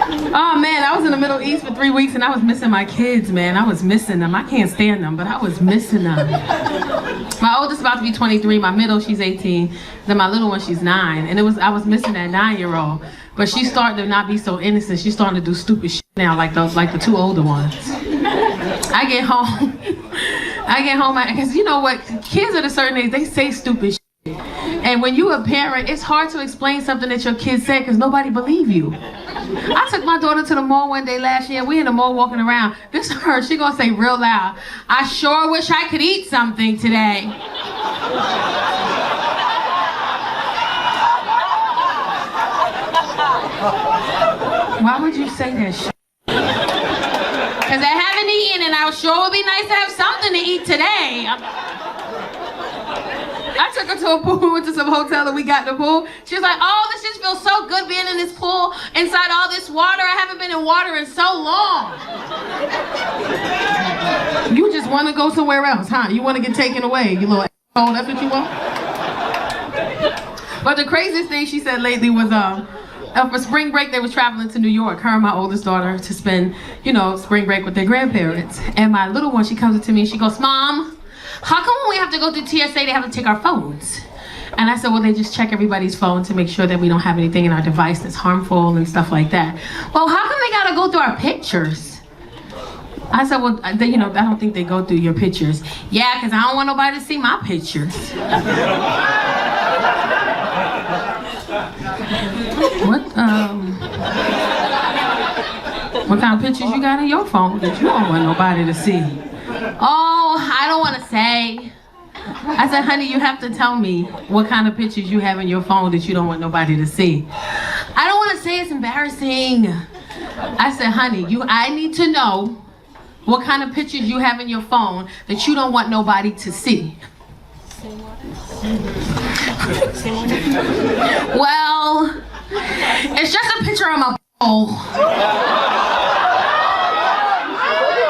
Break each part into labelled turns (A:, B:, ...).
A: Oh man, I was in the Middle East for 3 weeks and I was missing my kids, man. I was missing them. I can't stand them, but I was missing them. My oldest about to be 23, my middle, she's 18, then my little one, she's 9. And I was missing that 9-year-old. But she's starting to not be so innocent. She's starting to do stupid shit now, like the 2 older ones. I get home, because you know what, kids at a certain age, they say stupid shit. And when you're a parent, it's hard to explain something that your kids said because nobody believe you. I took my daughter to the mall one day last year. We in the mall walking around. This is her. She gonna say real loud, "I sure wish I could eat something today." Why would you say that shit? Because I haven't eaten and I sure would be nice to have something to eat today. I took her to a pool, we went to some hotel and we got in the pool. She was like, "Oh, this just feels so good being in this pool, inside all this water. I haven't been in water in so long." You just want to go somewhere else, huh? You want to get taken away, you little asshole, that's what you want? But the craziest thing she said lately was, for spring break, they was traveling to New York, her and my oldest daughter, to spend, spring break with their grandparents. And my little one, she comes up to me and she goes, "Mom, how come when we have to go through TSA, they have to take our phones?" And I said, "Well, they just check everybody's phone to make sure that we don't have anything in our device that's harmful and stuff like that." "Well, how come they gotta go through our pictures?" I said, "Well, I don't think they go through your pictures." "Yeah, because I don't want nobody to see my pictures." What kind of pictures you got in your phone that you don't want nobody to see? "Oh, I don't want to say." I said, "Honey, you have to tell me what kind of pictures you have in your phone that you don't want nobody to see." "I don't want to say, it's embarrassing." I said, "Honey, I need to know what kind of pictures you have in your phone that you don't want nobody to see." "Well, it's just a picture of my bowl."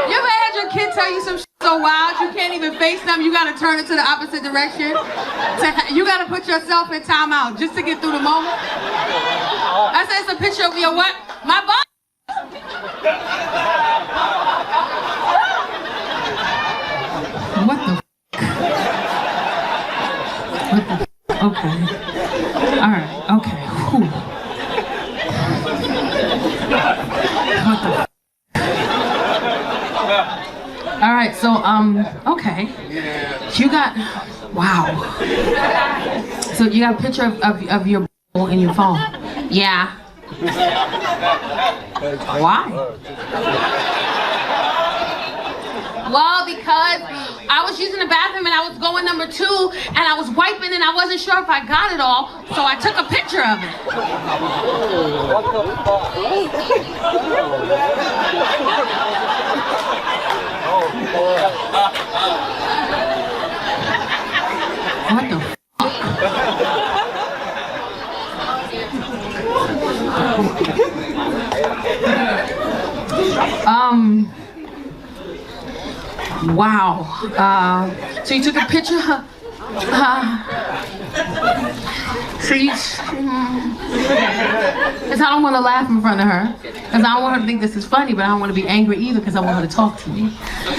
A: You ever had your kid tell you some shit so wild you can't even face them? You gotta turn it to the opposite direction. You gotta put yourself in timeout just to get through the moment. I said, "It's a picture of your what? My butt." What the f***? What the f***? Okay. All right. Okay. Whew. What the f***? All right. So okay. You got. Wow. So you got a picture of your bowl in your phone. Yeah. Why? Well, because I was using the bathroom and I was going number 2 and I was wiping and I wasn't sure if I got it all, so I took a picture of it. What the Wow. So you took a picture. Because I don't want to laugh in front of her. Because I don't want her to think this is funny, but I don't want to be angry either because I want her to talk to me.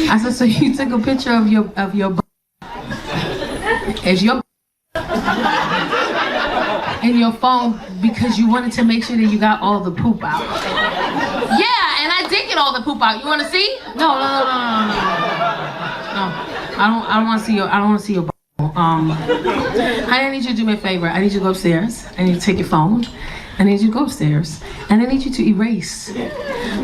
A: I said, so you took a picture of your as your in your phone because you wanted to make sure that you got all the poop out. Yeah, and I did get all the poop out. You want to see? No. I don't want to see your. I don't want to see your. I need you to do me a favor. I need you to go upstairs. I need you to take your phone. I need you to go upstairs, and I need you to erase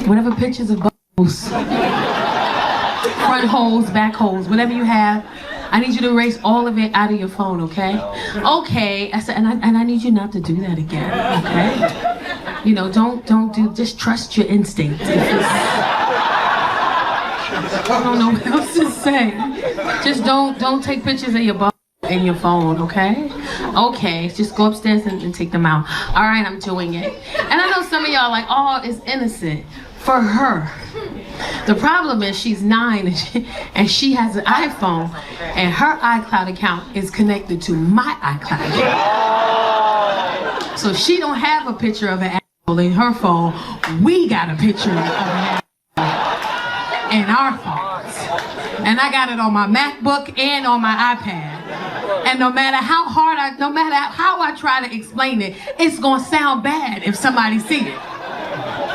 A: whatever pictures of bubbles, front holes, back holes, whatever you have. I need you to erase all of it out of your phone, okay? Okay. I said, and I need you not to do that again, okay? You know, don't do. Just trust your instinct. I don't know what else to say. Just don't take pictures of your bubbles in your phone, okay? Okay, just go upstairs and take them out. All right, I'm doing it. And I know some of y'all are like, oh, it's innocent. For her. The problem is she's 9 and she has an iPhone and her iCloud account is connected to my iCloud account. So she don't have a picture of an in her phone. We got a picture of that in our phones. And I got it on my MacBook and on my iPad. And no matter how I try to explain it, it's gonna sound bad if somebody see it.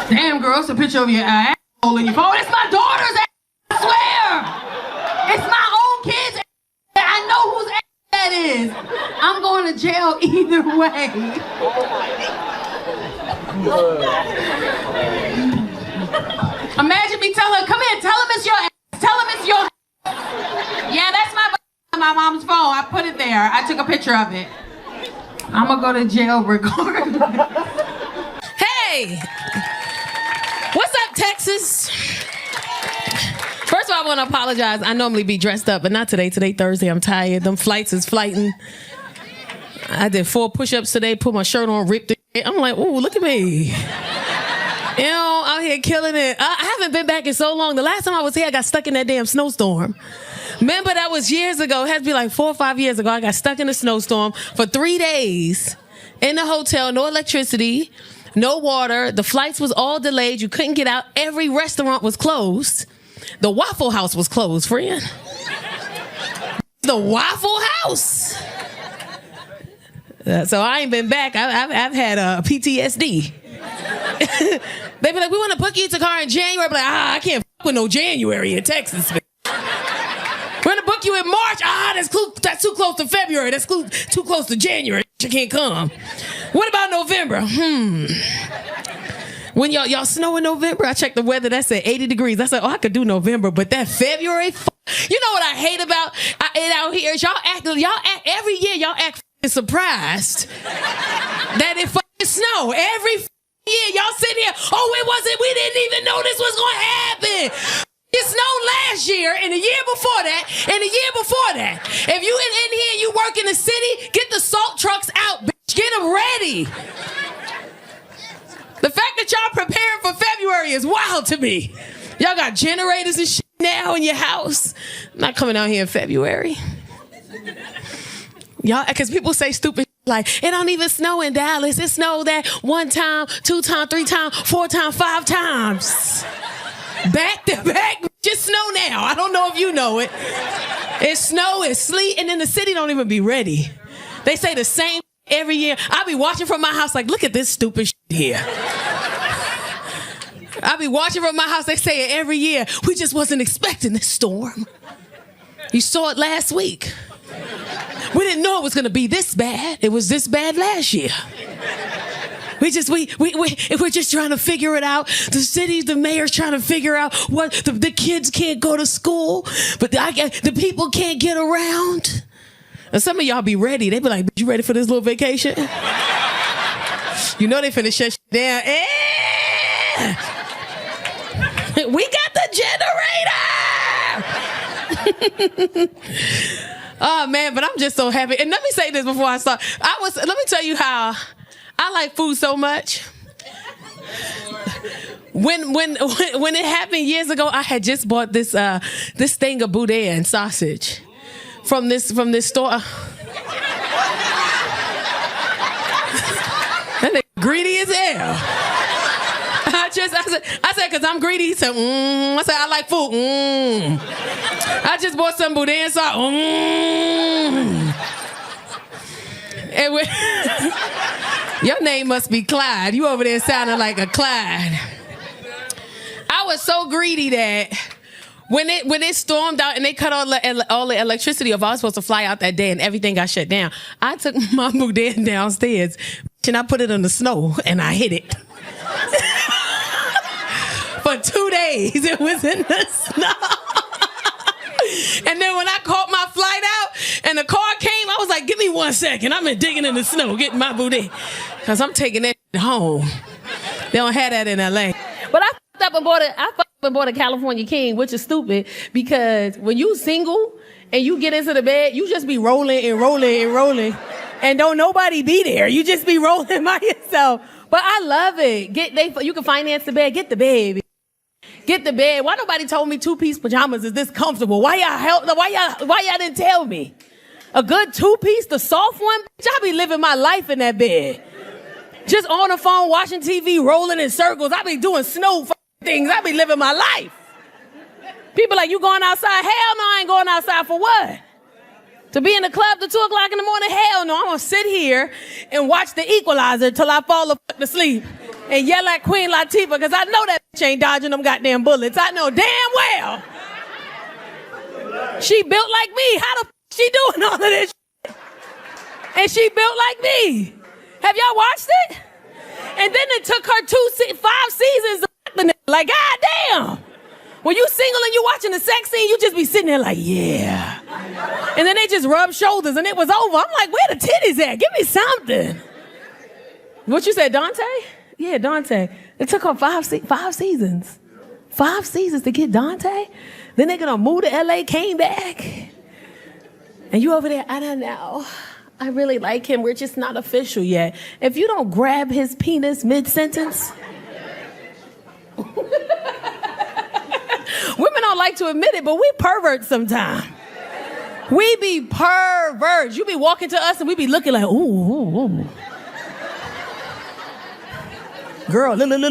A: Damn girl, it's a picture of your asshole in your phone. It's my daughter's ass, I swear! It's my own kid's ass. I know whose ass that is. I'm going to jail either way. Imagine me tell her, come here, tell him it's your ass. Tell him it's your ass. Yeah, that's my mom's phone. I put it there. I took a picture of it. I'm gonna go to jail regardless.
B: Hey! What's up, Texas? First of all, I want to apologize. I normally be dressed up, but not today. Today, Thursday, I'm tired. Them flights is flighting. I did 4 push-ups today, put my shirt on, ripped it. I'm like, ooh, look at me. You know, out here killing it. I haven't been back in so long. The last time I was here, I got stuck in that damn snowstorm. Remember, that was years ago. It had to be like 4 or 5 years ago. I got stuck in a snowstorm for 3 days in the hotel, no electricity, no water. The flights was all delayed. You couldn't get out. Every restaurant was closed. The Waffle House was closed, friend. The Waffle House. So I ain't been back. I've had PTSD. They be like, we want to book you to Tacarra in January. But like, I can't fuck with no January in Texas. We're gonna book you in March. That's too close to February. That's too close to January. You can't come. What about November? When y'all snow in November, I checked the weather. That's at 80 degrees. I said, I could do November, but that February, you know what I hate about it out here is y'all act every year. Y'all act surprised that it fucking snow every year. Y'all sit here. Oh, it wasn't. We didn't even know this was going to happen. It snowed last year, and the year before that, and the year before that. If you in here, you work in the city, get the salt trucks out, bitch. Get them ready. The fact that y'all preparing for February is wild to me. Y'all got generators and shit now in your house. I'm not coming out here in February. Y'all, because people say stupid like, it don't even snow in Dallas. It snowed that 1 time, 2 times, 3 times, 4 times, 5 times. Back to back, just snow now. I don't know if you know it. It's snow, it's sleet, and then the city don't even be ready. They say the same every year. I be watching from my house like, look at this stupid shit here. I be watching from my house. They say it every year. We just wasn't expecting this storm. You saw it last week. We didn't know it was going to be this bad. It was this bad last year. We're just trying to figure it out. The mayor's trying to figure out what the kids can't go to school, but the people can't get around. And some of y'all be ready. They be like, you ready for this little vacation? You know they finna shut down. We got the generator! Oh man, but I'm just so happy. And let me say this before I start. Let me tell you how I like food so much. When it happened years ago, I had just bought this thing of boudin and sausage from this store. That nigga greedy as hell. I said, cause I'm greedy. He said, I said, I like food. I just bought some boudin sauce. And your name must be Clyde. You over there sounding like a Clyde. I was so greedy that when it stormed out and they cut all the electricity off, I was supposed to fly out that day and everything got shut down. I took my boudin downstairs and I put it in the snow and I hid it. For 2 days, it was in the snow. And then when I caught my flight out and the car came, I was like, give me 1 second. I'm digging in the snow, getting my boudin. Because I'm taking that home. They don't have that in L.A. But I fucked up and bought a California King, which is stupid because when you single and you get into the bed, you just be rolling and rolling and rolling. And don't nobody be there. You just be rolling by yourself. But I love it. You can finance the bed. Get the bed. Get the bed. Why nobody told me 2-piece pajamas is this comfortable? Why y'all didn't tell me? A good 2-piece, the soft one? Bitch, I be living my life in that bed. Just on the phone, watching TV, rolling in circles. I be doing snow things. I be living my life. People like, you going outside? Hell no, I ain't going outside for what? To be in the club till 2 o'clock in the morning? Hell no, I'm going to sit here and watch The Equalizer till I fall asleep and yell at Queen Latifah because I know that bitch ain't dodging them goddamn bullets. I know damn well. She built like me. How the she doing all of this shit? And she built like me. Have y'all watched it? And then it took her 5 seasons to like, goddamn. When you single and you watching the sex scene, you just be sitting there like, yeah. And then they just rub shoulders and it was over. I'm like, where the titties at? Give me something. What you said, Dante? Yeah, Dante. It took her 5 seasons. 5 seasons to get Dante? Then they're gonna move to LA, came back. And you over there, I don't know. I really like him. We're just not official yet. If you don't grab his penis mid-sentence. Women don't like to admit it, but we perverts sometimes. We be perverts. You be walking to us and we be looking like, ooh. Girl, look at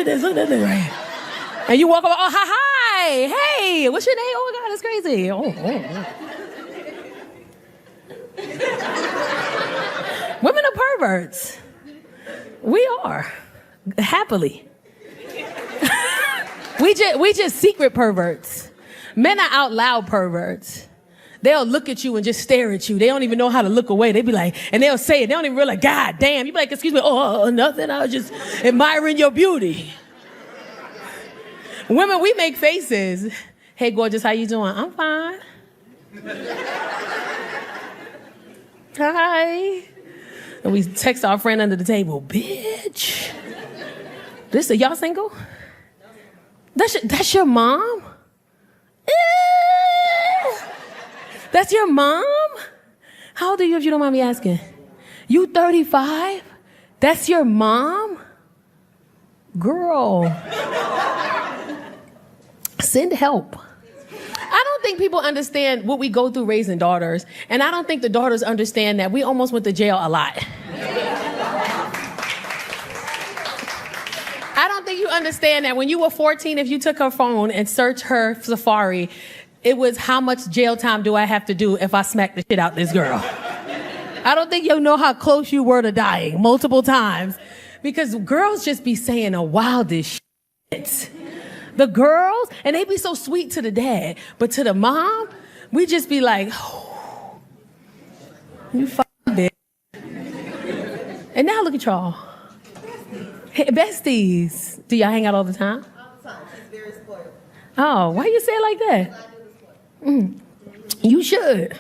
B: this, look at this. And you walk over, oh, hi, hey, what's your name? Oh my God, it's crazy. Women are perverts. We are, happily. We just secret perverts. Men are out loud perverts. They'll look at you and just stare at you. They don't even know how to look away. They be like, and they'll say it. They don't even realize, God damn. You be like, excuse me, oh, nothing. I was just admiring your beauty. Women, we make faces. Hey, gorgeous, how you doing? I'm fine. Hi. And we text our friend under the table, bitch. Y'all single? That's your mom? That's your mom? How old are you if you don't mind me asking? You 35? That's your mom? Girl. Send help. I don't think people understand what we go through raising daughters, and I don't think the daughters understand that we almost went to jail a lot. I don't think you understand that when you were 14, if you took her phone and searched her Safari, it was how much jail time do I have to do if I smack the shit out this girl. I don't think you know how close you were to dying multiple times because girls just be saying the wildest shit. The girls, and they be so sweet to the dad, but to the mom, we just be like, oh, you fucking bitch. And now look at y'all. Hey, besties. Do y'all hang out all the time?
C: All the time. She's very spoiled.
B: Oh, why you say it like that? You should.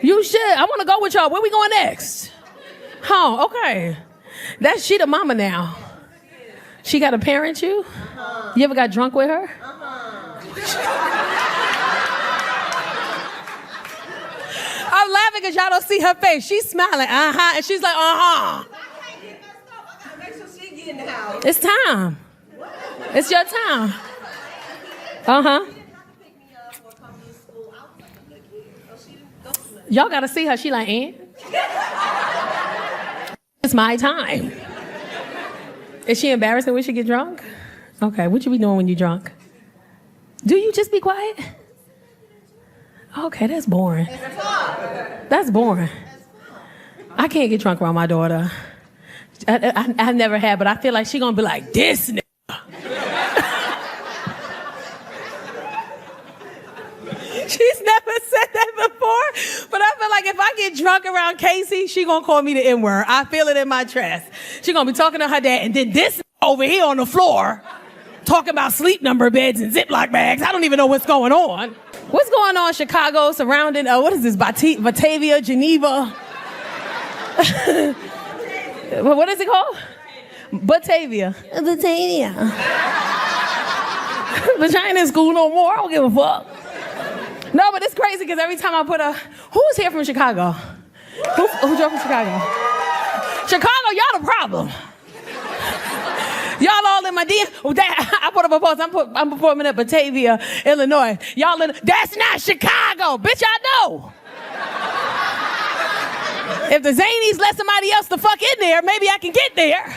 B: You should. I want to go with y'all. Where we going next? Oh, okay. That's she the mama now. She got to parent you? Uh-huh. You ever got drunk with her? Uh-huh. I'm laughing because y'all don't see her face. She's smiling, uh-huh, and she's like, uh-huh.
C: Make sure she get in the house.
B: It's time. It's your time. Uh-huh. Y'all got to see her. She like, it's my time. Is she embarrassing when she get drunk? Okay, what you be doing when you drunk? Do you just be quiet? Okay, that's boring. That's boring. I can't get drunk around my daughter. I never have, but I feel like she gonna be like, this nigga. She's never said that before, but I feel like if I get drunk around Casey, she gonna call me the N-word. I feel it in my chest. She gonna be talking to her dad, and then this over here on the floor talking about sleep number beds and Ziploc bags. I don't even know what's going on. What's going on in Chicago surrounding, what is this, Batavia, Geneva? What is it called? Batavia. Batavia. Vagina school no more. I don't give a fuck. No, but it's crazy because every time I put who's here from Chicago? Who's here from Chicago? Chicago, y'all the problem. Y'all all in my DM. I put up a post. I'm performing at Batavia, Illinois. Y'all that's not Chicago. Bitch, I know. If the Zanies let somebody else the fuck in there, maybe I can get there.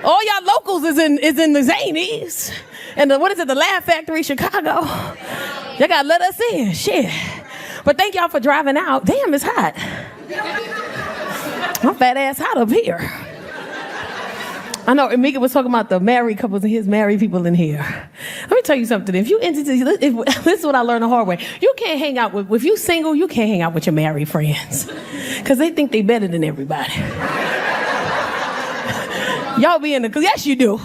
B: All y'all locals is in the Zanies. And the Laugh Factory, Chicago. Y'all gotta let us in, shit. But thank y'all for driving out. Damn, it's hot. My fat ass hot up here. I know Mika was talking about the married couples and his married people in here. Let me tell you something. If this is what I learned the hard way. You can't hang out with, if you single, you can't hang out with your married friends. Because they think they better than everybody. Y'all be in the, yes you do.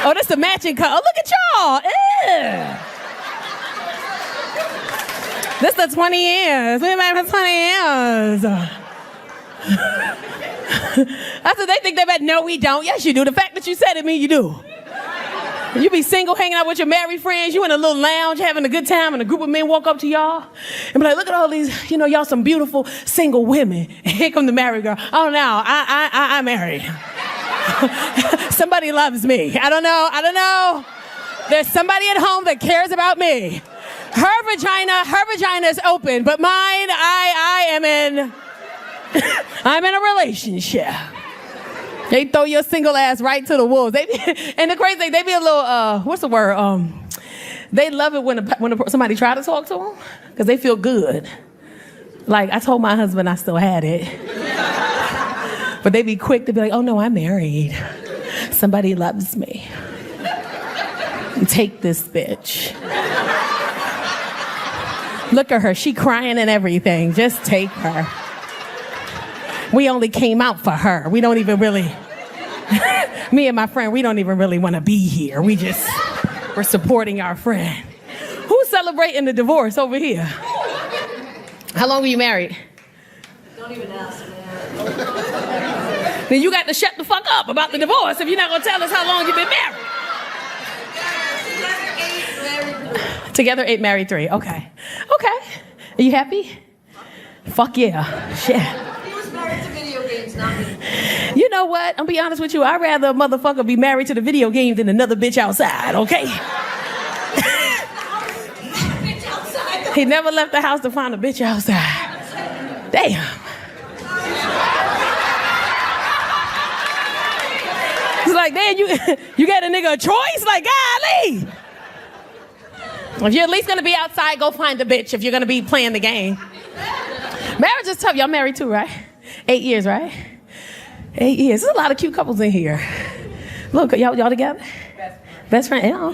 B: Oh, that's the matching color. Oh, look at y'all. Ew. This the 20 years. We been for 20 years. I said, they think they better. No, we don't. Yes, you do. The fact that you said it means you do. You be single, hanging out with your married friends. You in a little lounge having a good time, and a group of men walk up to y'all and be like, look at all these, y'all some beautiful single women. And here come the married girl. Oh, no, I'm married. Somebody loves me. I don't know. There's somebody at home that cares about me. Her vagina is open, but mine, I'm in a relationship. They throw your single ass right to the wolves. And the crazy thing, they be a little, what's the word? They love it when somebody try to talk to them because they feel good. Like, I told my husband I still had it. But they be quick to be like, oh no, I'm married. Somebody loves me. Take this bitch. Look at her, she crying and everything. Just take her. We only came out for her. We don't even really, me and my friend, we don't even really want to be here. We're supporting our friend. Who's celebrating the divorce over here? How long were you married?
C: Don't even ask, man.
B: Then you got to shut the fuck up about the divorce if you're not going to tell us how long you've been married. Together 8, married 3. Okay. Are you happy? Fuck yeah. Shit.
C: He was married to video games, not me.
B: You know what? I'll be honest with you. I'd rather a motherfucker be married to the video game than another bitch outside, okay? He never left the house to find a bitch outside. Damn. It's like, damn, you got a nigga a choice? Like, golly. If you're at least gonna be outside, go find a bitch if you're gonna be playing the game. Marriage is tough. Y'all married too, right? 8 years, right? 8 years. There's a lot of cute couples in here. Look, y'all together? Best friend. Yeah.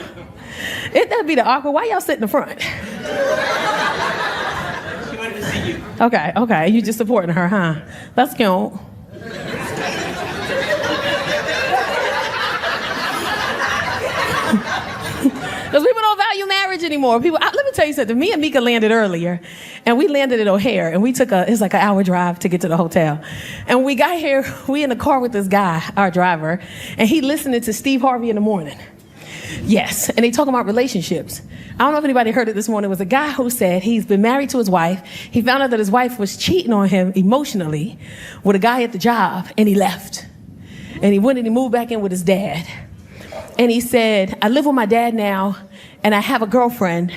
B: That'd be the awkward. Why y'all sit in the front?
D: She wanted to see you.
B: Okay. You just supporting her, huh? That's cute. Because people don't value marriage anymore. Let me tell you something. Me and Mika landed earlier, and we landed at O'Hare, and we took it's like an hour drive to get to the hotel. And we got here, we in the car with this guy, our driver, and he listening to Steve Harvey in the morning. Yes, and they talking about relationships. I don't know if anybody heard it this morning. It was a guy who said he's been married to his wife. He found out that his wife was cheating on him emotionally with a guy at the job, and he left. And he went and he moved back in with his dad. And he said, I live with my dad now, and I have a girlfriend,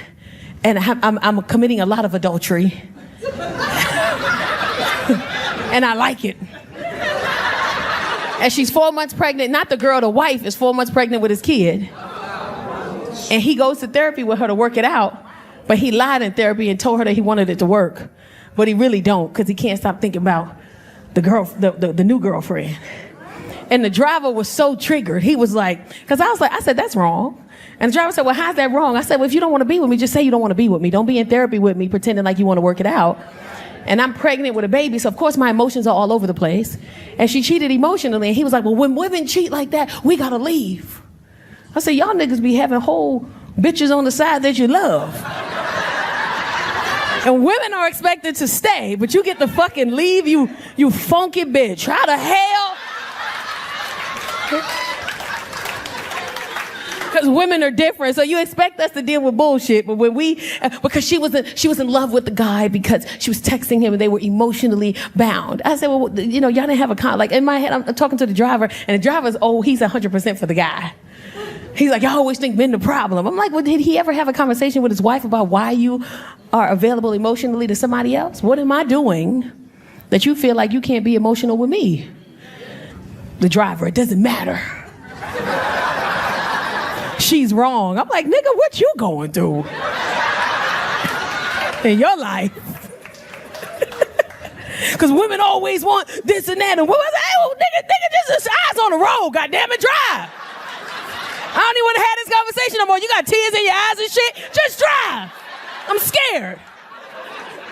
B: and I'm committing a lot of adultery. And I like it. And she's 4 months pregnant. Not the girl, the wife is 4 months pregnant with his kid. And he goes to therapy with her to work it out, but he lied in therapy and told her that he wanted it to work. But he really don't, because he can't stop thinking about the new girlfriend. And the driver was so triggered. He was like, because I said, that's wrong. And the driver said, well, how's that wrong? I said, well, if you don't want to be with me, just say you don't want to be with me. Don't be in therapy with me pretending like you want to work it out. And I'm pregnant with a baby, so of course my emotions are all over the place. And she cheated emotionally. And he was like, well, when women cheat like that, we got to leave. I said, y'all niggas be having whole bitches on the side that you love. And women are expected to stay, but you get to fucking leave, you funky bitch. How the hell? Because women are different, so you expect us to deal with bullshit. But when because she was in love with the guy because she was texting him and they were emotionally bound. I said, well, y'all didn't have a like in my head. I'm talking to the driver, and the driver's he's 100% for the guy. He's like, y'all always think men the problem. I'm like, well, did he ever have a conversation with his wife about why you are available emotionally to somebody else? What am I doing that you feel like you can't be emotional with me. The driver, it doesn't matter. She's wrong. I'm like, nigga, what you going through in your life? Because women always want this and that. And women say, hey, well, nigga, just eyes on the road, goddamn it, drive. I don't even want to have this conversation no more. You got tears in your eyes and shit. Just drive. I'm scared.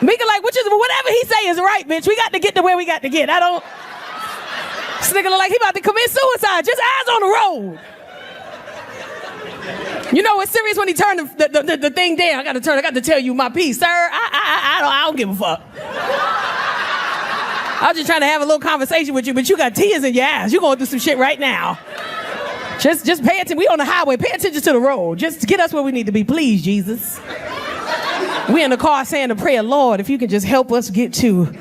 B: Mika like, whatever he say is right, bitch. We got to get to where we got to get. This nigga look like he about to commit suicide. Just eyes on the road. You know what's serious when he turned the thing down. I got to tell you my piece, sir. I don't give a fuck. I was just trying to have a little conversation with you, but you got tears in your eyes. You going through some shit right now. Just pay attention. We on the highway. Pay attention to the road. Just get us where we need to be, please, Jesus. We in the car saying a prayer, Lord, if you can just help us get to,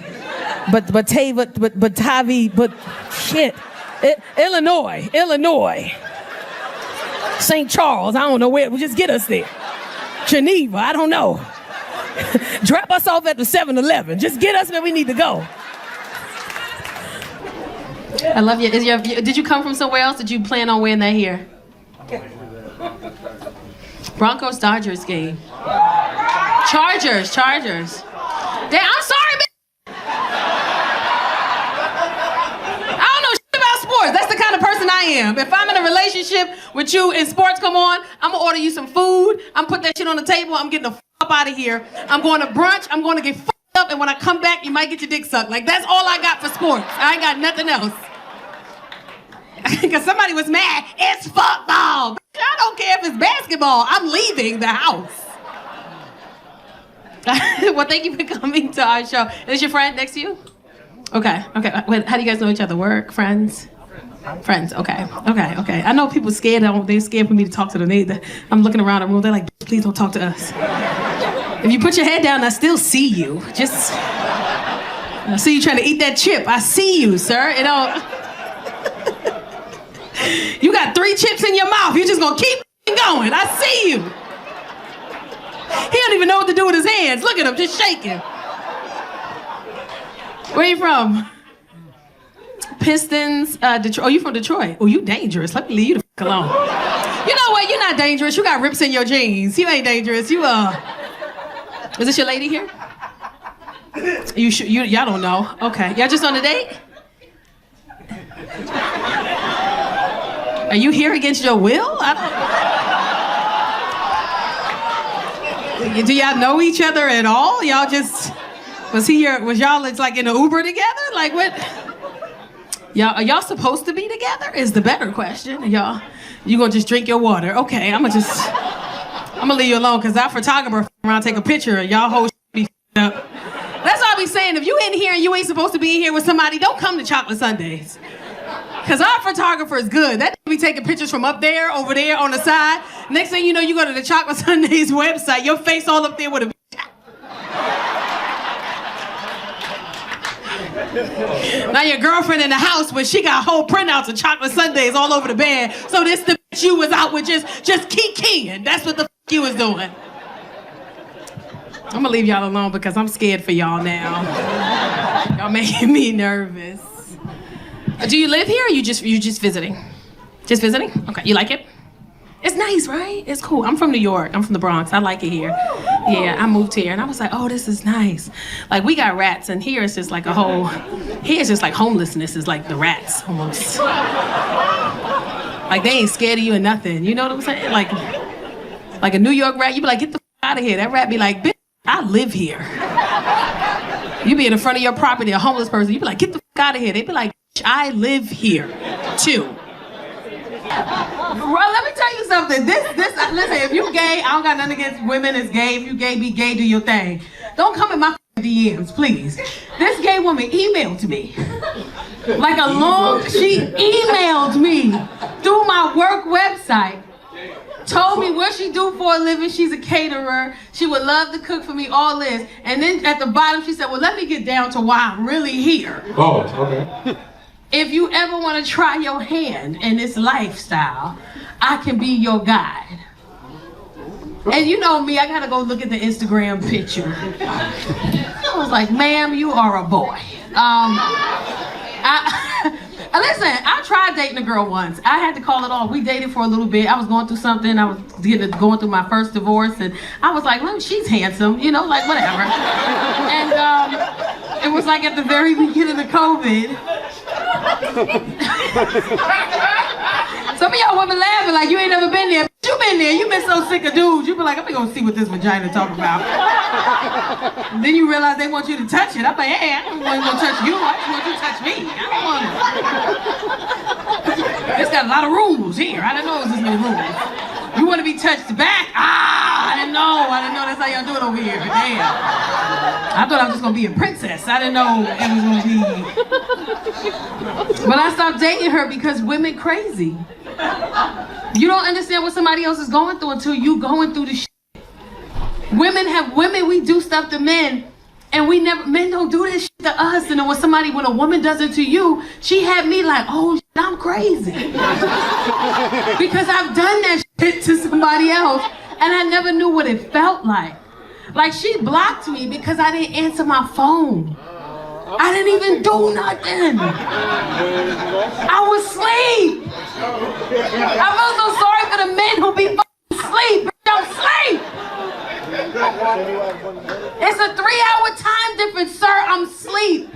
B: Illinois. St. Charles, I don't know where. Just get us there. Geneva, I don't know. Drop us off at the 7-Eleven. Just get us where we need to go.
A: I love you. Did you come from somewhere else? Did you plan on wearing that here? Broncos Dodgers game. Chargers. Damn, I'm sorry, man. I don't know shit about sports. That's the kind of person I am. If I'm in a relationship with you and sports come on, I'm gonna order you some food. I'm put that shit on the table. I'm getting the up out of here. I'm going to brunch. I'm going to get up, and when I come back, you might get your dick sucked. Like, that's all I got for sports. I ain't got nothing else. Because somebody was mad. It's football. I don't care if it's basketball. I'm leaving the house. Well, thank you for coming to our show. Is your friend next to you? Okay. Wait, how do you guys know each other? Work? Friends? Friends, okay. I know people scared. They're scared for me to talk to them. I'm looking around the room. They're like, please don't talk to us. If you put your head down, I still see you. I see you trying to eat that chip. I see you, sir. You got 3 chips in your mouth. You're just gonna keep going. I see you. He don't even know what to do with his hands. Look at him, just shaking. Where you from? Pistons, Detroit. Oh, you from Detroit? Oh, you dangerous. Let me leave you the fuck alone. You know what? You're not dangerous. You got rips in your jeans. You ain't dangerous. Is this your lady here? Y'all don't know. Okay. Y'all just on a date? Are you here against your will? Do y'all know each other at all? Y'all just, was y'all like in an Uber together? Like what? Are y'all supposed to be together? Is the better question. You gonna just drink your water? Okay, I'm gonna leave you alone because our photographer around take a picture and y'all whole be up. That's all I be saying. If you in here and you ain't supposed to be in here with somebody, don't come to Chocolate Sundays. Because our photographer is good. That be taking pictures from up there, over there, on the side. Next thing you know, you go to the Chocolate Sundays website, your face all up there with a Now your girlfriend in the house, but she got whole printouts of Chocolate Sundays all over the bed. So this the bitch you was out with just kikiing. That's what the you was doing. I'm gonna leave y'all alone because I'm scared for y'all now. Y'all making me nervous. Do you live here or you just visiting? Just visiting? Okay, you like it? It's nice, right? It's cool. I'm from New York. I'm from the Bronx. I like it here. Yeah, I moved here and I was like, oh, this is nice. Like we got rats and here it's just like here it's just like homelessness is like the rats almost. Like they ain't scared of you or nothing. You know what I'm saying? Like a New York rat, you be like, get the out of here. That rat be like, bitch, I live here. You be in the front of your property, a homeless person, you be like, get the out of here. They be like, I live here too. Bro, let me tell you something. Listen, if you gay, I don't got nothing against women as gay. If you gay, be gay, do your thing. Don't come in my DMs, please. This gay woman emailed me. She emailed me through my work website. Told me what she do for a living. She's a caterer. She would love to cook for me, all this. And then at the bottom, she said, well, let me get down to why I'm really here.
D: Oh, okay.
A: If you ever want to try your hand in this lifestyle, I can be your guide. And you know me, I gotta go look at the Instagram picture. I was like, ma'am, you are a boy. Listen, I tried dating a girl once. I had to call it off. We dated for a little bit. I was going through something. I was going through my first divorce, and I was like, "Look, she's handsome," you know, like whatever. And it was like at the very beginning of COVID. Some of y'all women laughing like you ain't never been there. You been there. You been so sick of dudes. You be like, I'm gonna see what this vagina talk about. Then you realize they want you to touch it. I'm like, hey, I don't want to touch you. I just want you to touch me. I don't want to. It's got a lot of rules here. I didn't know it was this many rules. You want to be touched back? I didn't know. That's how y'all do it over here. But damn. I thought I was just gonna be a princess. I didn't know it was gonna be. But I stopped dating her because women crazy. You don't understand what somebody else is going through until you going through the shit. Women, we do stuff to men, and men don't do this shit to us. And then when a woman does it to you, she had me like, oh, shit, I'm crazy. Because I've done that shit to somebody else, and I never knew what it felt like. Like, she blocked me because I didn't answer my phone. I didn't even do nothing. I was asleep. I feel so sorry for the men who be asleep. Don't sleep. It's a 3-hour time difference, sir. I'm asleep.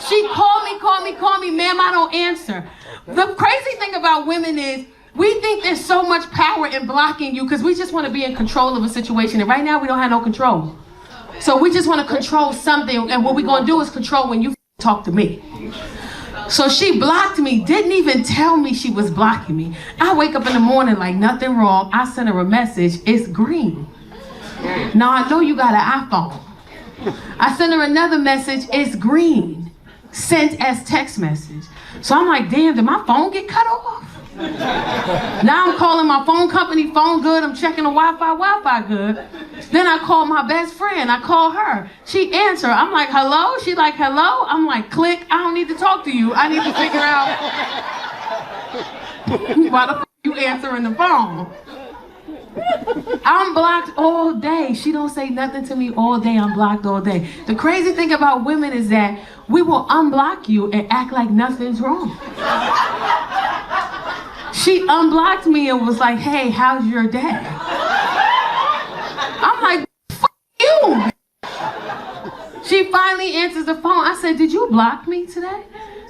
A: She called me, ma'am, I don't answer. The crazy thing about women is we think there's so much power in blocking you because we just want to be in control of a situation. And right now we don't have no control. So we just want to control something, and what we're going to do is control when you talk to me. So she blocked me, didn't even tell me she was blocking me. I wake up in the morning like nothing wrong. I send her a message, it's green. Now I know you got an iPhone. I send her another message, it's green. Sent as text message. So I'm like, damn, did my phone get cut off? Now I'm calling my phone company, phone good. I'm checking the Wi-Fi good. Then I call my best friend. I call her. She answer. I'm like, hello? She like, hello? I'm like, click. I don't need to talk to you. I need to figure out why the f you answering the phone. I'm blocked all day. She don't say nothing to me all day. I'm blocked all day. The crazy thing about women is that we will unblock you and act like nothing's wrong. She unblocked me and was like, hey, how's your day? I'm like, f you. She finally answers the phone. I said, did you block me today?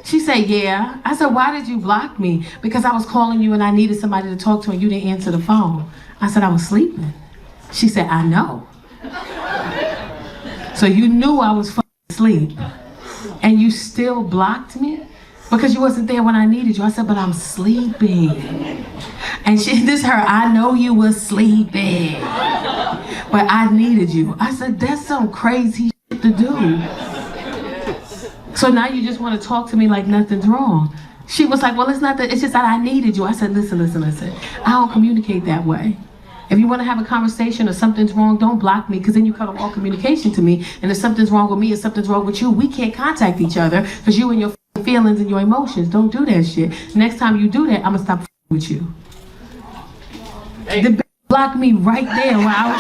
A: She said, yeah. I said, why did you block me? Because I was calling you and I needed somebody to talk to and you didn't answer the phone. I said, I was sleeping. She said, I know. So you knew I was asleep and you still blocked me? Because you wasn't there when I needed you. I said, but I'm sleeping. And I know you was sleeping, but I needed you. I said, that's some crazy shit to do. So now you just want to talk to me like nothing's wrong. She was like, well, it's not that, it's just that I needed you. I said, listen. I don't communicate that way. If you want to have a conversation or something's wrong, don't block me, because then you cut off all communication to me. And if something's wrong with me or something's wrong with you, we can't contact each other because you and your feelings and your emotions. Don't do that shit. Next time you do that, I'm gonna stop with you. Hey. The bitch blocked me right there while I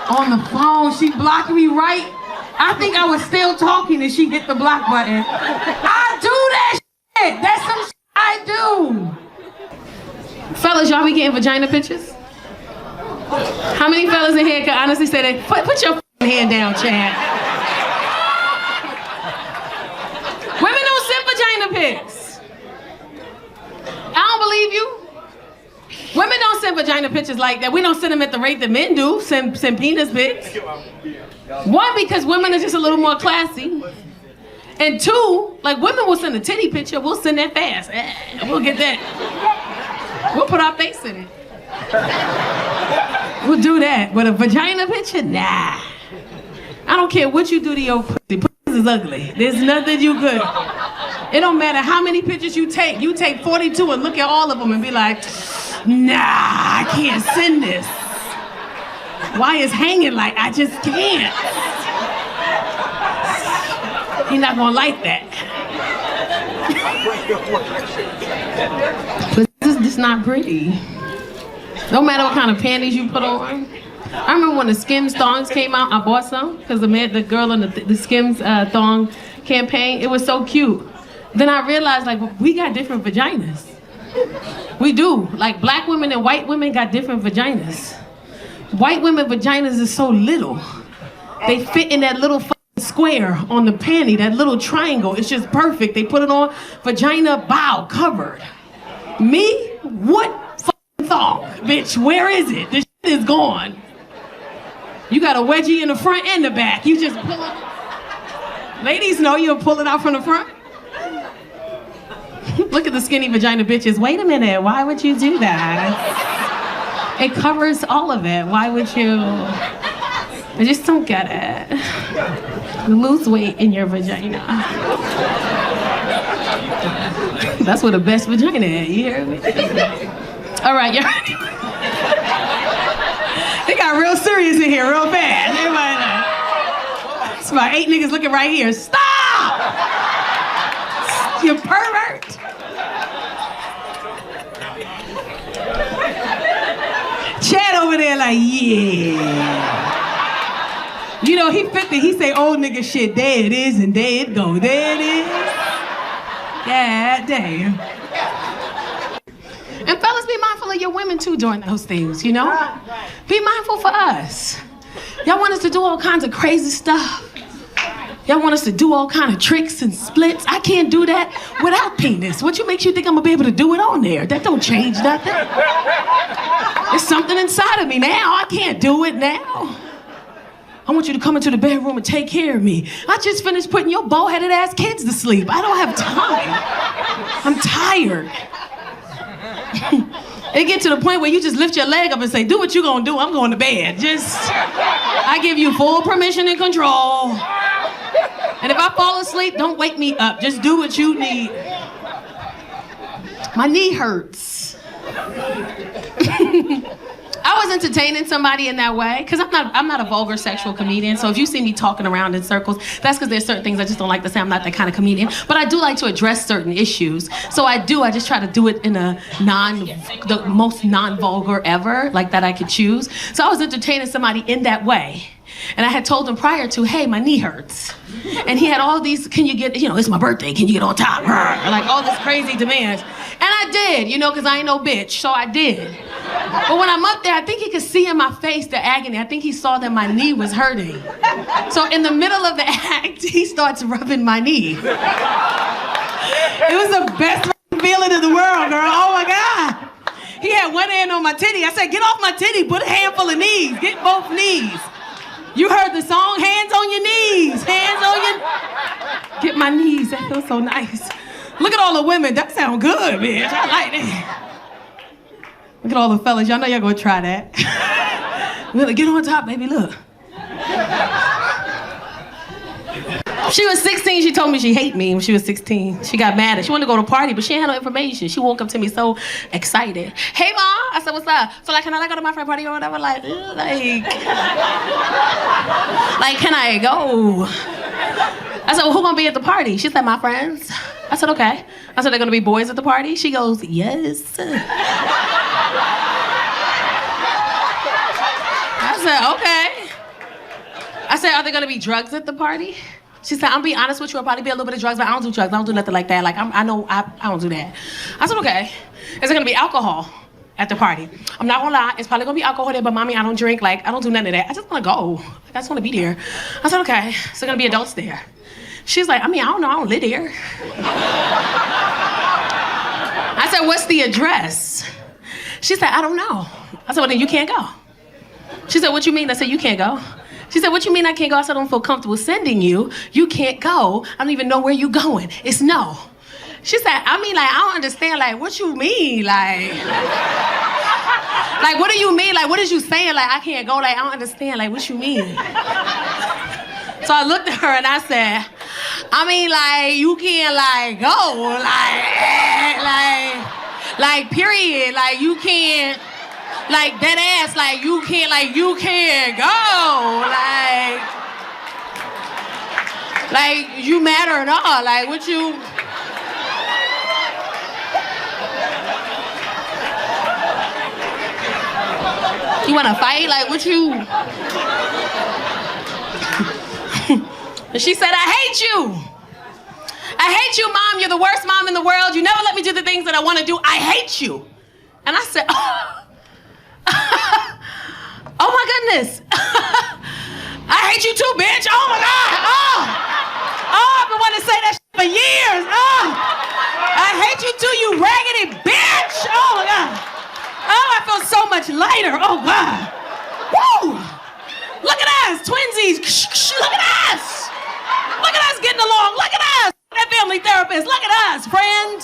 A: was on the phone. She blocked me right. I think I was still talking and she hit the block button. I do that shit. That's some shit I do. Fellas, y'all be getting vagina pictures? How many fellas in here can honestly say that? Put your hand down, Chad. Women don't send vagina pics. I don't believe you. Women don't send vagina pictures like that. We don't send them at the rate that men do. Send penis pics. One, because women are just a little more classy. And two, like women will send a titty picture. We'll send that fast. We'll get that. We'll put our face in it. We'll do that. But a vagina picture? Nah. I don't care what you do to your pussy. Pussy is ugly. There's nothing you could. It don't matter how many pictures you take. You take 42 and look at all of them and be like, nah, I can't send this. Why is hanging like, I just can't. He's not gonna like that. But this is just not pretty. No matter what kind of panties you put on, I remember when the Skims thongs came out, I bought some because the girl in the Skims thong campaign, it was so cute. Then I realized, like, we got different vaginas. We do. Like, black women and white women got different vaginas. White women vaginas is so little. They fit in that little square on the panty, that little triangle. It's just perfect. They put it on, vagina, bow, covered. Me? What thong? Bitch, where is it? This shit is gone. You got a wedgie in the front and the back. You just pull it. Ladies know you'll pull it out from the front. Look at the skinny vagina bitches. Wait a minute, why would you do that? It covers all of it. Why would you? I just don't get it. You lose weight in your vagina. That's what the best vagina is, you hear me? All right, y'all. They got real serious in here real fast. Everybody know. It's about 8 niggas looking right here. Stop! You pervert! Chad over there like, yeah. You know, he 50, he say old nigga shit, there it is, and there it go, there it is. God damn. And fellas, be mindful of your women too during those things, you know? Be mindful for us. Y'all want us to do all kinds of crazy stuff. Y'all want us to do all kinds of tricks and splits. I can't do that without penis. What makes you think I'm gonna be able to do it on there? That don't change nothing. There's something inside of me now. I can't do it now. I want you to come into the bedroom and take care of me. I just finished putting your bald-headed ass kids to sleep. I don't have time. I'm tired. It get to the point where you just lift your leg up and say, do what you gonna do, I'm going to bed. I give you full permission and control. And if I fall asleep, don't wake me up. Just do what you need. My knee hurts. I was entertaining somebody in that way, because I'm not a vulgar sexual comedian, so if you see me talking around in circles, that's because there's certain things I just don't like to say. I'm not that kind of comedian, but I do like to address certain issues. So I just try to do it in the most non-vulgar ever, like that I could choose. So I was entertaining somebody in that way. And I had told him prior to, hey, my knee hurts. And he had all these, can you get, it's my birthday, can you get on top? Like all this crazy demands. And I did, because I ain't no bitch, so I did. But when I'm up there, I think he could see in my face the agony. I think he saw that my knee was hurting. So in the middle of the act, he starts rubbing my knee. It was the best feeling in the world, girl. Oh my God. He had one hand on my titty. I said, get off my titty, put a handful of knees, get both knees. You heard the song, hands on your knees, hands on your... Get my knees, that feels so nice. Look at all the women, that sound good, bitch, I like that. Look at all the fellas, y'all know y'all gonna try that. Look, get on top, baby, look. She was 16, she told me she hated me when she was 16. She got mad. She wanted to go to a party, but she had no information. She woke up to me so excited. Hey, Mom. I said, what's up? So, can I go to my friend party or whatever? Can I go? I said, well, who gonna be at the party? She said, my friends. I said, okay. I said, they're gonna be boys at the party? She goes, yes. I said, okay. I said, are there gonna be drugs at the party? She said, I'm be honest with you, I'll probably be a little bit of drugs, but I don't do drugs. I don't do nothing like that. I know I don't do that. I said, okay. Is there gonna be alcohol at the party? I'm not gonna lie, it's probably gonna be alcohol there, but mommy, I don't drink, I don't do none of that. I just wanna go. I just wanna be there. I said, okay. So there gonna be adults there. She's like, I don't know, I don't live here. I said, what's the address? She said, I don't know. I said, well, then you can't go. She said, what you mean? I said, you can't go. She said, what you mean I can't go? I said, I don't feel comfortable sending you. You can't go. I don't even know where you're going. It's no. She said, I don't understand, what you mean? What do you mean? What is you saying? I can't go. I don't understand. What you mean? So I looked at her and I said, you can't, go. Period. You can't. Dead ass, you can't go. You matter and all. What you... You wanna fight? Like, what you? And she said, I hate you. I hate you, Mom. You're the worst mom in the world. You never let me do the things that I want to do. I hate you. And I said, oh my goodness. I hate you too, bitch. Oh my God. I've been wanting to say that shit for years. I hate you too, you raggedy bitch. Oh my God. I feel so much lighter. Oh God. Woo. Look at us, twinsies. Look at us. Look at us getting along. Look at us. That family therapist. Look at us, friend.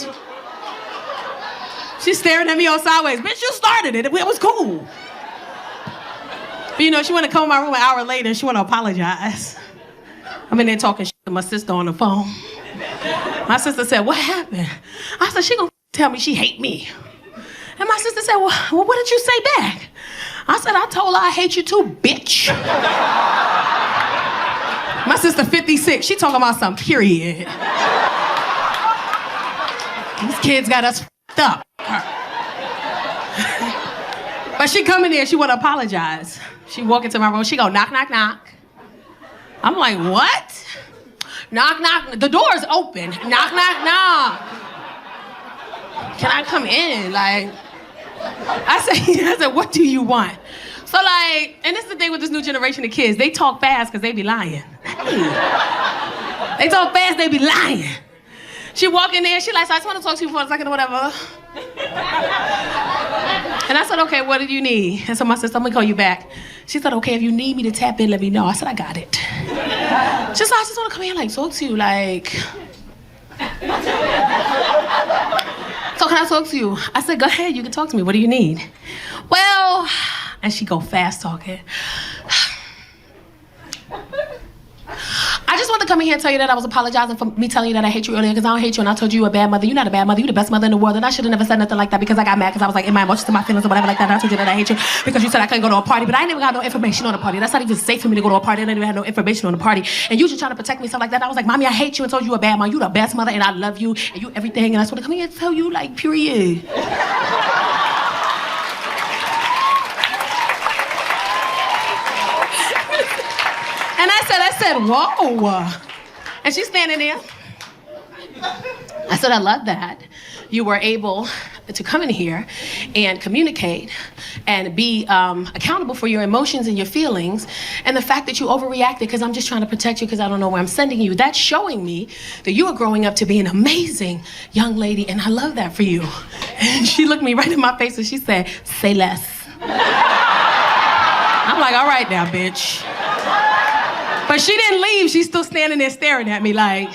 A: She's staring at me all sideways. Bitch, you started it. It was cool. But you know, she wanted to come in my room an hour later and she wanted to apologize. I'm in there talking shit to my sister on the phone. My sister said, what happened? I said, she gonna tell me she hate me. And my sister said, well, what did you say back? I said, I told her I hate you too, bitch. My sister 56, she talking about some period. These kids got us f***ed up. But she come in there, she wanna apologize. She walk into my room, she go knock, knock, knock. I'm like, what? Knock, knock, the door's open. Knock, knock, knock. Can I come in? Like, I said, what do you want? So like, and this is the thing with this new generation of kids, they talk fast because they be lying. They talk fast, they be lying. She walk in there, she like, so I just want to talk to you for a second or whatever. And I said, okay, what do you need? And so my sister, I'm gonna call you back. She said, okay, if you need me to tap in, let me know. I said, I got it. She's like, I just want to come here, like, talk to you, like. So can I talk to you? I said, go ahead, you can talk to me. What do you need? Well, and she go fast talking. I just wanted to come in here and tell you that I was apologizing for me telling you that I hate you earlier because I don't hate you and I told you you were a bad mother. You're not a bad mother. You're the best mother in the world. And I should have never said nothing like that because I got mad because I was like in my emotions and my feelings or whatever like that. And I told you that I hate you because you said I couldn't go to a party, but I ain't even got no information on the party. That's not even safe for me to go to a party. I didn't even have no information on the party. And you just trying to protect me, stuff like that. I was like, Mommy, I hate you and told you a bad mom. You the best mother and I love you and you everything. And I just want to come here and tell you, like, period. And I said, whoa. And she's standing there. I said, I love that. You were able to come in here and communicate and be accountable for your emotions and your feelings. And the fact that you overreacted because I'm just trying to protect you because I don't know where I'm sending you. That's showing me that you are growing up to be an amazing young lady. And I love that for you. And she looked me right in my face and she said, say less. I'm like, all right now, bitch. But she didn't leave. She's still standing there staring at me like.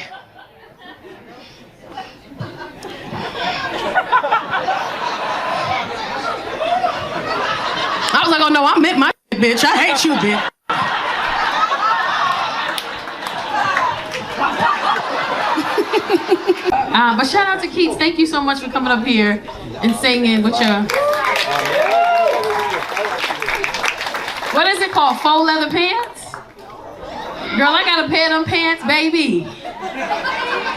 A: I was like, oh no, I meant my bitch. I hate you, bitch. But shout out to Keats. Thank you so much for coming up here and singing with your. What is it called? Faux leather pants? Girl, I got a pair of them pants, baby.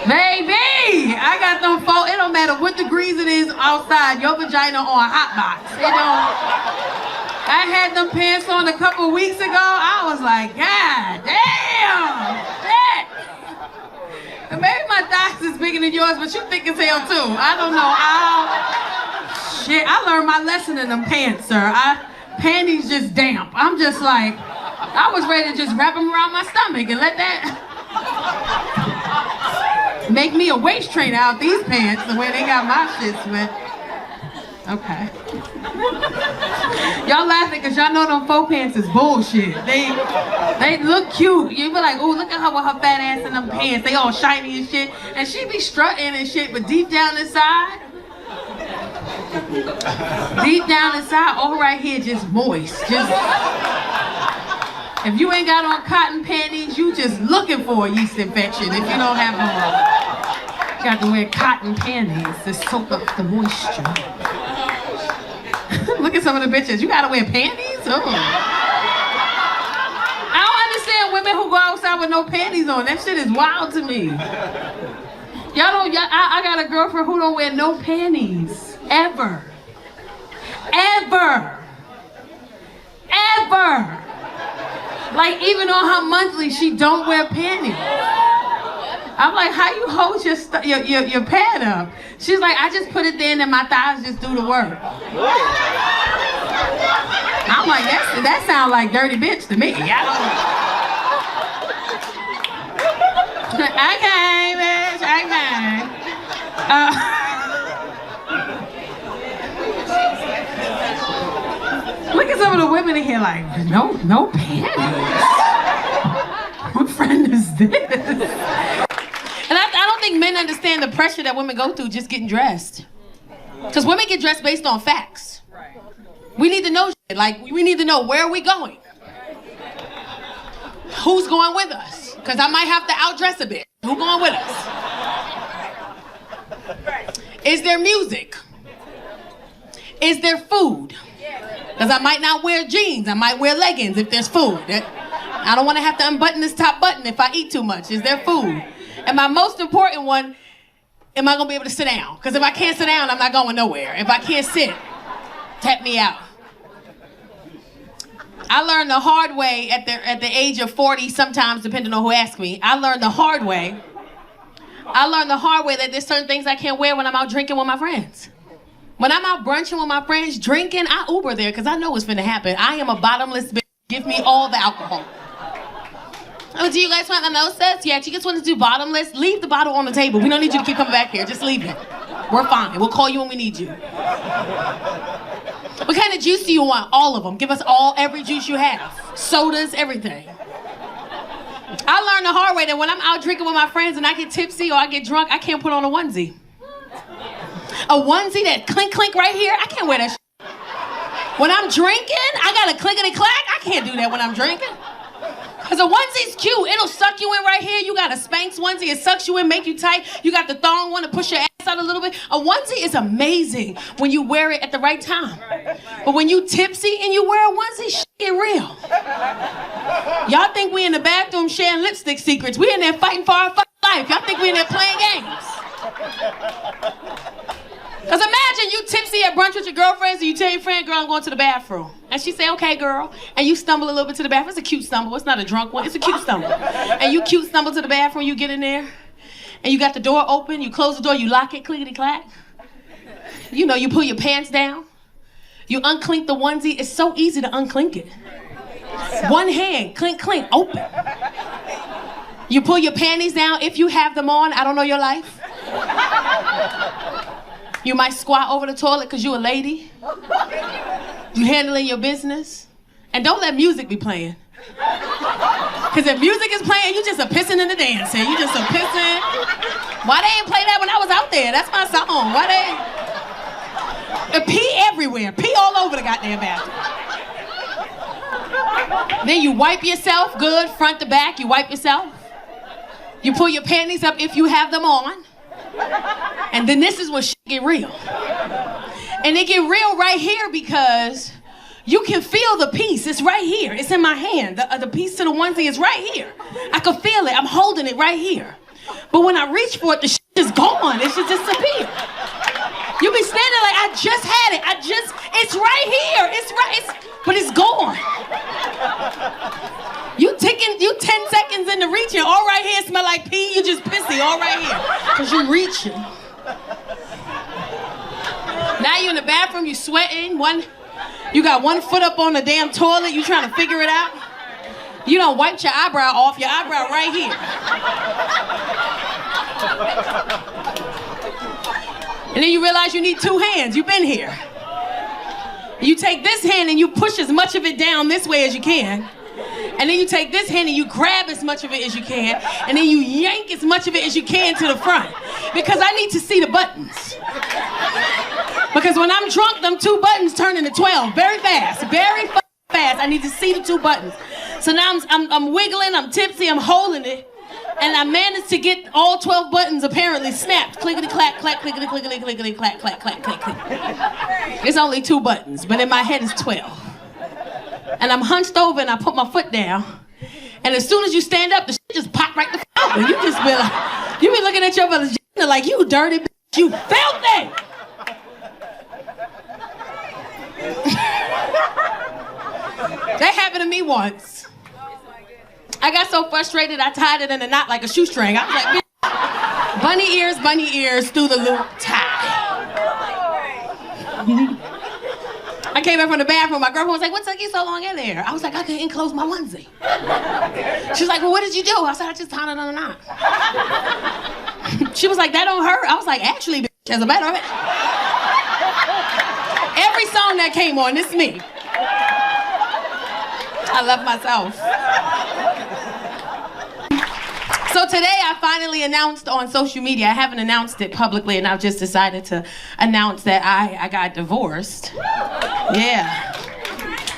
A: Baby! I got them faux. It don't matter what degrees it is outside, your vagina on a hot box. It don't. I had them pants on a couple weeks ago. I was like, God damn! Shit! And maybe my thighs is bigger than yours, but you thick as hell too. I don't know. Shit, I learned my lesson in them pants, sir. Panties just damp. I'm just like, I was ready to just wrap them around my stomach and let that make me a waist trainer out these pants the way they got my shits wet. Okay. Y'all laughing because y'all know them faux pants is bullshit. They look cute. You be like, ooh, look at her with her fat ass in them pants. They all shiny and shit. And she be strutting and shit, but deep down inside, all right here just moist. Just. If you ain't got on cotton panties, you just looking for a yeast infection if you don't have them on. You got to wear cotton panties to soak up the moisture. Look at some of the bitches. You got to wear panties? Oh. I don't understand women who go outside with no panties on. That shit is wild to me. I got a girlfriend who don't wear no panties. Ever. Like, even on her monthly, she don't wear panties. I'm like, how you hold your pad up? She's like, I just put it there and then my thighs just do the work. I'm like, that sounds like dirty bitch to me. Okay, bitch, okay. Look at some of the women in here like, no panties. What friend is this?
B: And I don't think men understand the pressure that women go through just getting dressed. Because women get dressed based on facts. We need to know shit. Like, we need to know where are we going? Who's going with us? Because I might have to outdress a bit. Who's going with us? Is there music? Is there food? Because I might not wear jeans. I might wear leggings if there's food. I don't want to have to unbutton this top button if I eat too much. Is there food? And my most important one, am I going to be able to sit down? Because if I can't sit down, I'm not going nowhere. If I can't sit, tap me out. I learned the hard way at the age of 40, sometimes, depending on who asks me. I learned the hard way that there's certain things I can't wear when I'm out drinking with my friends. When I'm out brunching with my friends, drinking, I Uber there because I know what's finna happen. I am a bottomless bitch. Give me all the alcohol. Oh, do you guys want the no-sets? Yeah, you just want to do bottomless? Leave the bottle on the table. We don't need you to keep coming back here. Just leave it. We're fine. We'll call you when we need you. What kind of juice do you want? All of them. Give us every juice you have. Sodas, everything. I learned the hard way that when I'm out drinking with my friends and I get tipsy or I get drunk, I can't put on a onesie. A onesie that clink clink right here, I can't wear that shit. When I'm drinking, I got a clickety clack. I can't do that when I'm drinking. Because a onesie's cute. It'll suck you in right here. You got a Spanx onesie. It sucks you in, make you tight. You got the thong one to push your ass out a little bit. A onesie is amazing when you wear it at the right time. But when you tipsy and you wear a onesie, shit get real. Y'all think we in the bathroom sharing lipstick secrets. We in there fighting for our fucking life. Y'all think we in there playing games. Because imagine you tipsy at brunch with your girlfriends and you tell your friend, girl, I'm going to the bathroom. And she say, okay, girl. And you stumble a little bit to the bathroom. It's a cute stumble. It's not a drunk one. It's a cute stumble. And you cute stumble to the bathroom. You get in there. And you got the door open. You close the door. You lock it, clickety-clack. You know, you pull your pants down. You unclink the onesie. It's so easy to unclink it. One hand, clink, clink, open. You pull your panties down if you have them on. I don't know your life. You might squat over the toilet because you a lady. You handling your business. And don't let music be playing. Because if music is playing, you just a pissing in the dancing. You just a pissing. Why they ain't play that when I was out there? That's my song. Why they? Pee everywhere. Pee all over the goddamn bathroom. Then you wipe yourself good, front to back. You wipe yourself. You pull your panties up if you have them on. And then this is when shit get real. And it get real right here because you can feel the piece. It's right here. It's in my hand. The piece to the onesie is right here. I can feel it. I'm holding it right here. But when I reach for it, the shit is gone. It should disappear. You be standing like, I just had it. It's right here. But it's gone. You 10 seconds into reaching, all right here smell like pee, you just pissy, all right here. Because you reaching. Now you in the bathroom, you sweating, you got one foot up on the damn toilet, you trying to figure it out. You done wiped your eyebrow off, your eyebrow right here. And then you realize you need two hands, you've been here. You take this hand and you push as much of it down this way as you can. And then you take this hand and you grab as much of it as you can. And then you yank as much of it as you can to the front. Because I need to see the buttons. Because when I'm drunk, them 2 buttons turn into 12 very fast. Very fast. I need to see the 2 buttons. So now I'm wiggling, I'm tipsy, I'm holding it. And I managed to get all 12 buttons apparently snapped. Clickety-clack, clack, clickety-clickety, clickety-clack, clack, clack, clack, clack. It's only 2 buttons, but in my head it's 12. And I'm hunched over and I put my foot down. And as soon as you stand up, the shit just pop right the f*** open. You just be like, you be looking at your brother's like, you dirty bitch, you filthy! That happened to me once. I got so frustrated, I tied it in a knot like a shoestring. I was like, bitch, bunny ears through the loop tie. I came back from the bathroom. My girlfriend was like, what took you so long in there? I was like, I couldn't close my onesie. She was like, well, what did you do? I said, I just tied it in a knot. She was like, that don't hurt. I was like, actually, bitch, as a matter of fact. Every song that came on, it's me. I love myself. So today I finally announced on social media, I haven't announced it publicly, and I've just decided to announce that I got divorced. Yeah.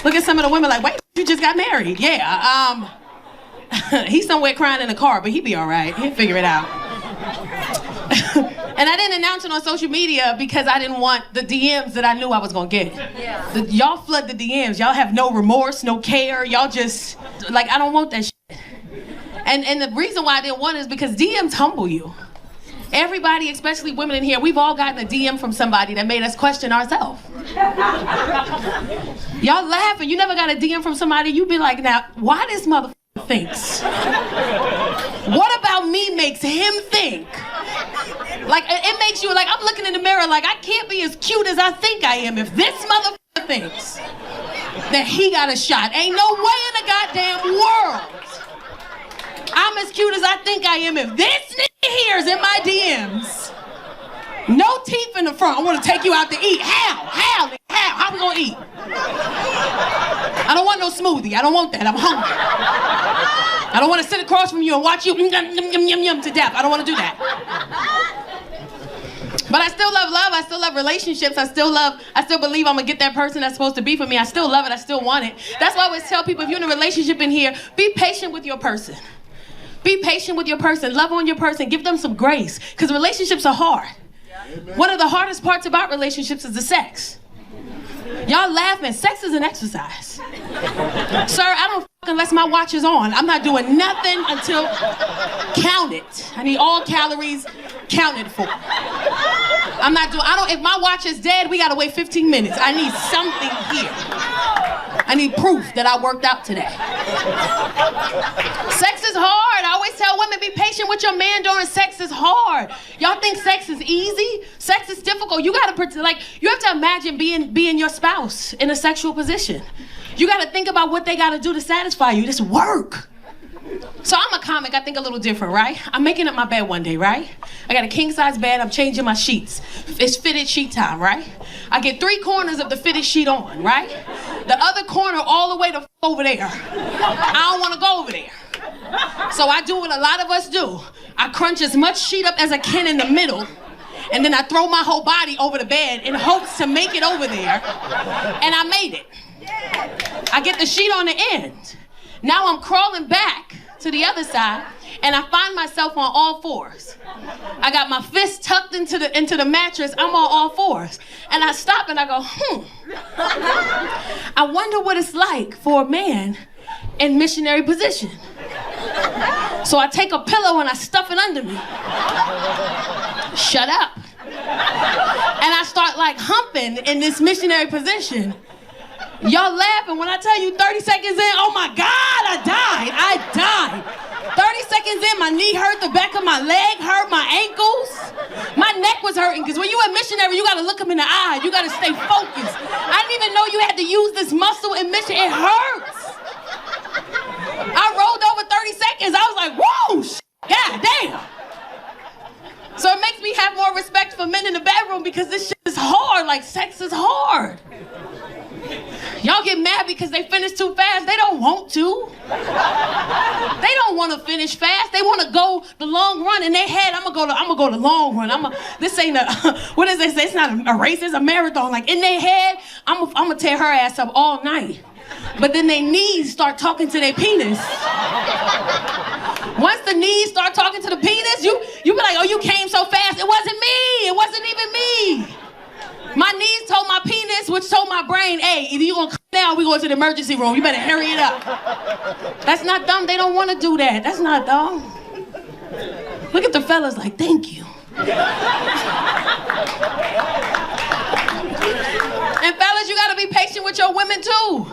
B: Look at some of the women like, wait, you just got married. Yeah. He's somewhere crying in the car, but he'll be all right. He'll figure it out. And I didn't announce it on social media because I didn't want the DMs that I knew I was gonna get. Yeah. Y'all flood the DMs. Y'all have no remorse, no care. Y'all just, like, I don't want that shit. And the reason why I didn't want it is because DMs humble you. Everybody, especially women in here, we've all gotten a DM from somebody that made us question ourselves. Y'all laughing. You never got a DM from somebody, you be like, now, why this motherfucker thinks? What about me makes him think? Like, it makes you, like, I'm looking in the mirror like, I can't be as cute as I think I am if this motherfucker thinks that he got a shot. Ain't no way in the goddamn world I'm as cute as I think I am if this nigga here is in my DMs. No teeth in the front. I want to take you out to eat. How? How we gonna eat? I don't want no smoothie. I don't want that. I'm hungry. I don't want to sit across from you and watch you yum to death. I don't want to do that. But I still love love. I still love relationships. I still believe I'm gonna get that person that's supposed to be for me. I still love it. I still want it. That's why I always tell people, if you're in a relationship in here, be patient with your person. Be patient with your person. Love on your person. Give them some grace. Because relationships are hard. Amen. One of the hardest parts about relationships is the sex. Y'all laughing. Sex is an exercise. Sir, I don't unless my watch is on. I'm not doing nothing until count it. I need all calories counted for. If my watch is dead, we gotta wait 15 minutes. I need something here. I need proof that I worked out today. Sex is hard. I always tell women, be patient with your man during sex is hard. Y'all think sex is easy? Sex is difficult. You have to imagine being your spouse in a sexual position. You gotta think about what they gotta do to satisfy you. This work. So I'm a comic, I think a little different, right? I'm making up my bed one day, right? I got a king size bed, I'm changing my sheets. It's fitted sheet time, right? I get 3 corners of the fitted sheet on, right? The other corner all the way to over there. I don't wanna go over there. So I do what a lot of us do. I crunch as much sheet up as I can in the middle, and then I throw my whole body over the bed in hopes to make it over there, and I made it. I get the sheet on the end. Now I'm crawling back to the other side, and I find myself on all fours. I got my fist tucked into the mattress. I'm on all fours. And I stop and I go, I wonder what it's like for a man in missionary position. So I take a pillow and I stuff it under me. Shut up. And I start like humping in this missionary position. Y'all laughing when I tell you 30 seconds in, oh my God, I died. 30 seconds in, my knee hurt, the back of my leg hurt, my ankles. My neck was hurting, because when you a missionary, you gotta look them in the eye. You gotta stay focused. I didn't even know you had to use this muscle in mission. It hurts. I rolled over 30 seconds. I was like, whoa, God damn. So it makes me have more respect for men in the bedroom, because this shit is hard. Like, sex is hard. Y'all get mad because they finish too fast. They don't want to. They don't want to finish fast. They want to go the long run. In their head, I'm gonna go the long run. This ain't what does they say? It's not a race, it's a marathon. Like, in their head, I'm gonna tear her ass up all night. But then their knees start talking to their penis. Once the knees start talking to the penis, you be like, oh, you came so fast. It wasn't me. It wasn't even me. My knees told my penis, which told my brain, hey, either you gonna come now or we going to the emergency room. You better hurry it up. That's not dumb. They don't want to do that. That's not dumb. Look at the fellas like, thank you. And fellas, you gotta be patient with your women too.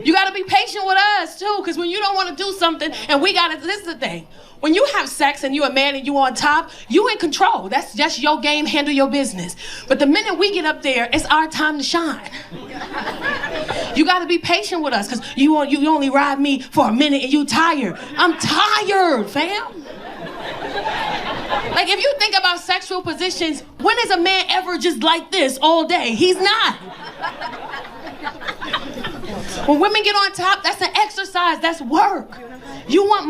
B: You gotta be patient with us too, because when you don't want to do something and this is the thing. When you have sex and you're a man and you on top, you in control. That's just your game, handle your business. But the minute we get up there, it's our time to shine. You gotta be patient with us, because you only ride me for a minute and you tired. I'm tired, fam. Like, if you think about sexual positions, when is a man ever just like this all day? He's not. When women get on top, that's an exercise, that's work. You want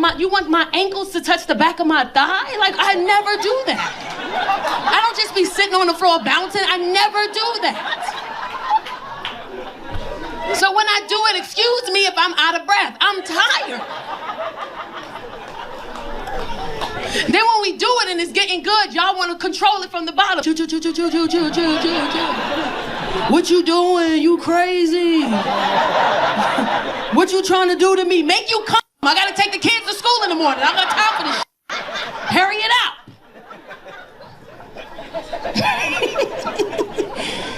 B: my ankles to touch the back of my thigh? Like, I never do that. I don't just be sitting on the floor bouncing. I never do that. So when I do it, excuse me if I'm out of breath. I'm tired. Then when we do it and it's getting good, y'all want to control it from the bottom. What you doing? You crazy? What you trying to do to me? Make you come. I gotta take the kids to school in the morning. I got time for this shit. Hurry it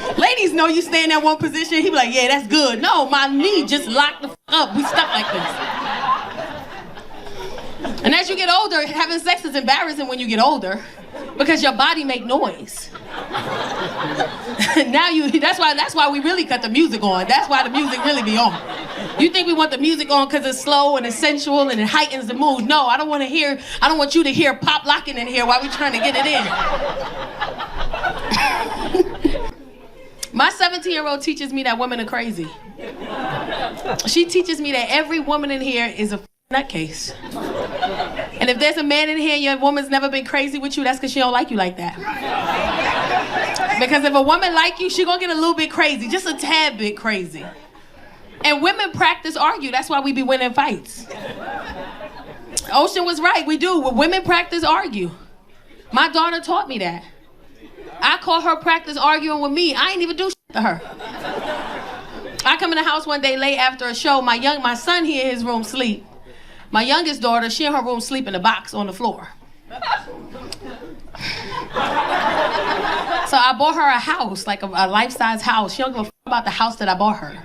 B: up. Ladies know you stay in that one position. He be like, yeah, that's good. No, my knee just locked the up. We stuck like this. And as you get older, having sex is embarrassing when you get older, because your body make noise. That's why we really cut the music on. That's why the music really be on. You think we want the music on because it's slow and it's sensual and it heightens the mood. No, I don't want you to hear pop locking in here while we're trying to get it in. My 17-year-old teaches me that women are crazy. She teaches me that every woman in here is a nutcase. And if there's a man in here and your woman's never been crazy with you, that's because she don't like you like that. Because if a woman like you, she gonna get a little bit crazy, just a tad bit crazy. And women practice argue. That's why we be winning fights. Ocean was right, we do. Women practice argue. My daughter taught me that. I call her practice arguing with me. I ain't even do shit to her. I come in the house one day late after a show. My son, he in his room sleep. My youngest daughter, she in her room sleep in a box on the floor. So I bought her a house, like a life-size house. She don't give a f about the house that I bought her.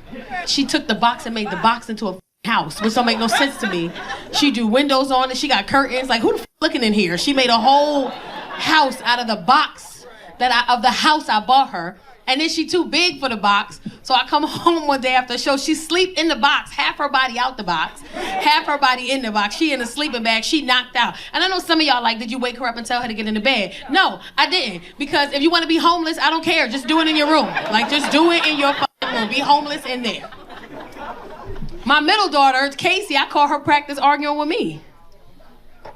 B: She took the box and made the box into a house, which don't make no sense to me. She drew windows on it. She got curtains. Like, who the f looking in here? She made a whole house out of the box of the house I bought her. And then she too big for the box. So I come home one day after a show. She sleep in the box, half her body out the box, half her body in the box. She in a sleeping bag. She knocked out. And I know some of y'all like, did you wake her up and tell her to get in the bed? No, I didn't. Because if you want to be homeless, I don't care. Just do it in your room. Like, just do it in your fucking room. Be homeless in there. My middle daughter, Casey, I call her practice arguing with me.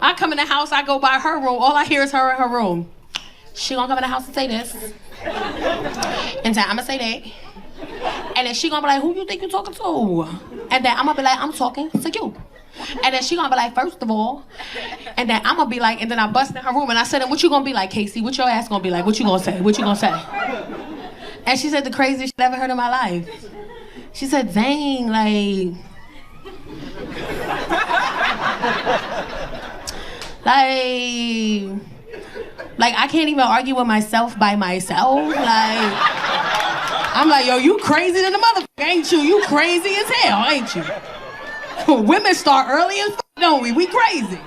B: I come in the house, I go by her room. All I hear is her in her room. She gonna come in the house and say this. And then I'm gonna say that. And then she gonna be like, who you think you talking to? And then I'm gonna be like, I'm talking to you. And then she gonna be like, first of all. And then I'm gonna be like, and then I bust in her room and I said, and what you gonna be like, Casey? What your ass gonna be like? What you gonna say? What you gonna say? And she said the craziest shit I ever heard in my life. She said, dang, like I can't even argue with myself by myself. Like, I'm like, yo, you crazy than the motherfucker, ain't you? You crazy as hell, ain't you? Women start early as fuck, don't we? We crazy.